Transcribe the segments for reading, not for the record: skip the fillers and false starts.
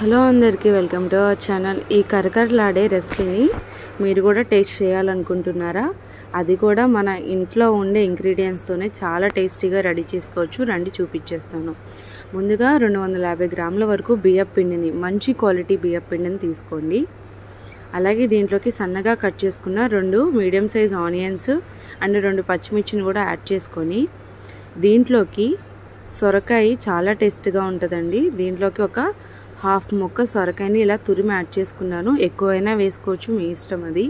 Hello అందరికీ welcome to our channel. ఈ కరకరలాడే రెసిపీని మీరు కూడా టేస్ట్ చేయాలనుకుంటున్నారా? అది కూడా మన ఇంట్లో ఉండే ఇంగ్రీడియంట్స్తోనే చాలా టేస్టీగా రెడీ చేసుకోవచ్చు. రండి చూపించేస్తాను. ముందుగా 250 గ్రాముల వరకు బియ్యం పిండిని, మంచి క్వాలిటీ బియ్యం పిండిని తీసుకోండి. అలాగే దీంట్లోకి సన్నగా కట్ చేసుకున్న 2 మీడియం సైజ్ ఆనియన్స్ అండ్ 2 పచ్చిమిర్చిని కూడా యాడ్ చేసుకొని, దీంట్లోకి సొరకాయ చాలా టేస్ట్గా ఉంటుందండి. దీంట్లోకి ఒక హాఫ్ ముక్క సొరకాయని ఇలా తురిమి యాడ్ చేసుకున్నాను. ఎక్కువైనా వేసుకోవచ్చు, మీ ఇష్టం అది.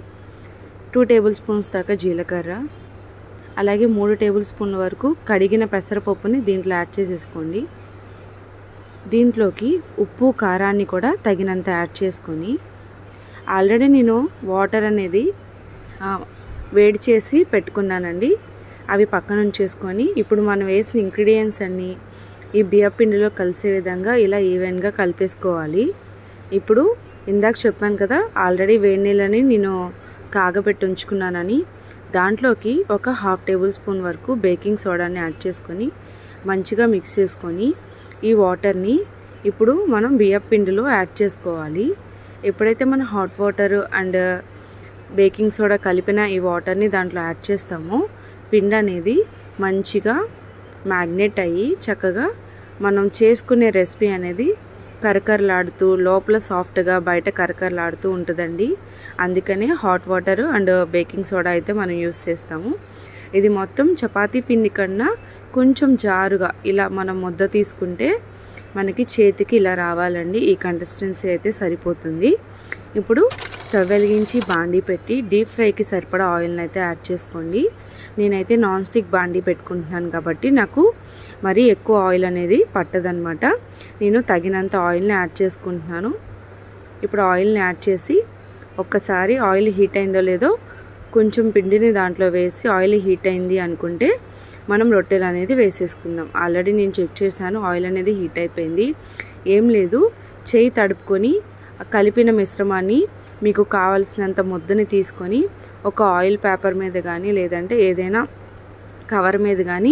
2 టేబుల్ స్పూన్స్ దాకా జీలకర్ర, అలాగే 3 టేబుల్ స్పూన్ల వరకు కడిగిన పెసరపప్పుని దీంట్లో యాడ్ చేసేసుకోండి. దీంట్లోకి ఉప్పు కారాన్ని కూడా తగినంత యాడ్ చేసుకొని, ఆల్రెడీ నేను వాటర్ అనేది వేడి చేసి పెట్టుకున్నానండి. అవి పక్కన ఉంచేసుకొని, ఇప్పుడు మనం వేసిన ఇంగ్రీడియంట్స్ అన్నీ ఈ బియ్యం పిండిలో కలిసే విధంగా ఇలా ఈవెన్గా కలిపేసుకోవాలి. ఇప్పుడు ఇందాక చెప్పాను కదా, ఆల్రెడీ వేడి నీళ్ళని నేను కాగబెట్టి ఉంచుకున్నానని, దాంట్లోకి ఒక హాఫ్ టేబుల్ స్పూన్ వరకు బేకింగ్ సోడాని యాడ్ చేసుకొని మంచిగా మిక్స్ చేసుకొని, ఈ వాటర్ని ఇప్పుడు మనం బియ్యం పిండిలో యాడ్ చేసుకోవాలి. ఎప్పుడైతే మనం hot water and baking soda కలిపిన ఈ వాటర్ని దాంట్లో యాడ్ చేస్తామో, పిండి అనేది మంచిగా మ్యాగ్నెట్ అయ్యి చక్కగా మనం చేసుకునే రెసిపీ అనేది కరకరలాడుతూ, లోపల సాఫ్ట్గా బయట కరకరలాడుతూ ఉంటుందండి. అందుకనే hot water and baking soda అయితే మనం యూస్ చేస్తాము. ఇది మొత్తం చపాతీ పిండి కన్నా కొంచెం జారుగా ఇలా మనం ముద్ద తీసుకుంటే మనకి చేతికి ఇలా రావాలండి. ఈ కన్సిస్టెన్సీ అయితే సరిపోతుంది. ఇప్పుడు స్టవ్ వెలిగించి బాండీ పెట్టి డీప్ ఫ్రైకి సరిపడా ఆయిల్ని అయితే యాడ్ చేసుకోండి. నేనైతే నాన్ స్టిక్ బాండీ పెట్టుకుంటున్నాను కాబట్టి నాకు మరీ ఎక్కువ ఆయిల్ అనేది పట్టదనమాట. నేను తగినంత ఆయిల్ని యాడ్ చేసుకుంటున్నాను. ఇప్పుడు ఆయిల్ని యాడ్ చేసి ఒక్కసారి ఆయిల్ హీట్ అయిందో లేదో కొంచెం పిండిని దాంట్లో వేసి ఆయిల్ హీట్ అయింది అనుకుంటే మనం రొట్టెలు అనేది వేసేసుకుందాం. ఆల్రెడీ నేను చెక్ చేశాను, ఆయిల్ అనేది హీట్ అయిపోయింది. ఏం లేదు, చేయి తడుపుకొని కలిపిన మిశ్రమాన్ని మీకు కావలసినంత ముద్దని తీసుకొని ఒక ఆయిల్ పేపర్ మీద కానీ లేదంటే ఏదైనా కవర్ మీద కానీ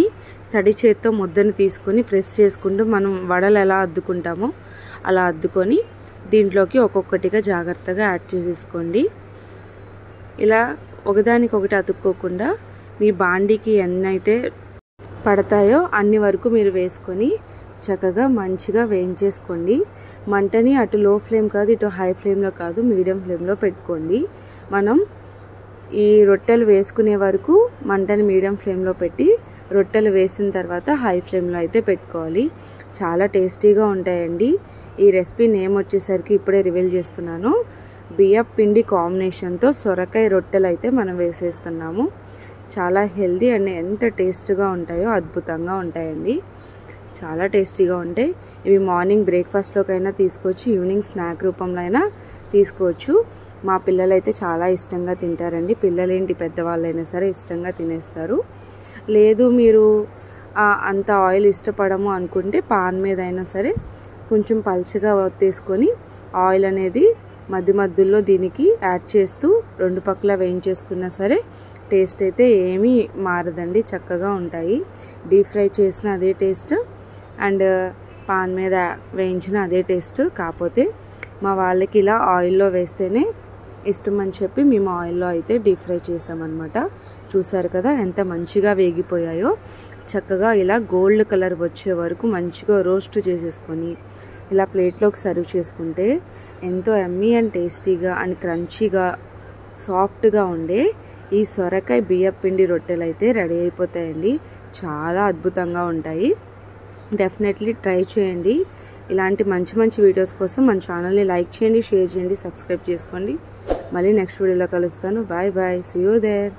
తడి చేత్తో ముద్దని తీసుకొని ప్రెస్ చేసుకుంటూ మనం వడలు ఎలా అద్దుకుంటామో అలా అద్దుకొని దీంట్లోకి ఒక్కొక్కటిగా జాగ్రత్తగా యాడ్ చేసేసుకోండి. ఇలా ఒకదానికొకటి అతుక్కోకుండా మీ బాండీకి ఎన్నైతే పడతాయో అన్ని వరకు మీరు వేసుకొని చక్కగా మంచిగా వేయించేసుకోండి. మంటని అటు లో ఫ్లేమ్ కాదు, ఇటు హై ఫ్లేమ్లో కాదు, మీడియం ఫ్లేమ్లో పెట్టుకోండి. మనం ఈ రొట్టెలు వేసుకునే వరకు మంటని మీడియం ఫ్లేమ్లో పెట్టి రొట్టెలు వేసిన తర్వాత హై ఫ్లేమ్లో అయితే పెట్టుకోవాలి. చాలా టేస్టీగా ఉంటాయండి. ఈ రెసిపీ నేమ్ వచ్చేసరికి ఇప్పుడే రివీల్ చేస్తున్నాను. బియ్యం పిండి కాంబినేషన్తో సొరకాయ రొట్టెలు అయితే మనం వేసేస్తున్నాము. చాలా హెల్దీ అండ్ ఎంత టేస్ట్గా ఉంటాయో అద్భుతంగా ఉంటాయండి. చాలా టేస్టీగా ఉంటాయి. ఇవి మార్నింగ్ బ్రేక్ఫాస్ట్లోకైనా తీసుకోవచ్చు, ఈవినింగ్ స్నాక్ రూపంలో అయినా తీసుకోవచ్చు. మా పిల్లలైతే చాలా ఇష్టంగా తింటారండి. పిల్లలేంటి పెద్దవాళ్ళైనా సరే ఇష్టంగా తినేస్తారు. లేదు మీరు అంత ఆయిల్ ఇష్టపడము అనుకుంటే పాన్ మీద అయినా సరే కొంచెం పల్చగా తీసుకొని ఆయిల్ అనేది మధ్య మధ్యలో దీనికి యాడ్ చేస్తూ 2 పక్కల వేయించేసుకున్నా సరే టేస్ట్ అయితే ఏమీ మారదండి, చక్కగా ఉంటాయి. డీప్ ఫ్రై చేసిన అదే టేస్ట్ అండ్ పాన్ మీద వేయించిన అదే టేస్ట్. కాకపోతే మా వాళ్ళకి ఇలా ఆయిల్లో వేస్తేనే ఇష్టం అని చెప్పి మేము ఆయిల్లో అయితే డీప్ ఫ్రై చేసామన్నమాట. చూసారు కదా ఎంత మంచిగా వేగిపోయాయో. చక్కగా ఇలా గోల్డ్ కలర్ వచ్చే వరకు మంచిగా రోస్ట్ చేసేసుకొని ఇలా ప్లేట్లోకి సర్వ్ చేసుకుంటే ఎంతో యమ్మీ అండ్ టేస్టీగా అండ్ క్రంచీగా సాఫ్ట్గా ఉండే ఈ సొరకాయ బియ్యం పిండి రొట్టెలు అయితే రెడీ అయిపోతాయండి. చాలా అద్భుతంగా ఉంటాయి. డెఫినెట్లీ ట్రై చేయండి. ఇలాంటి మంచి మంచి వీడియోస్ కోసం మన ఛానల్ని లైక్ చేయండి, షేర్ చేయండి, సబ్స్క్రైబ్ చేసుకోండి. మళ్ళీ నెక్స్ట్ వీడియోలో కలుస్తాను. Bye bye, see you there.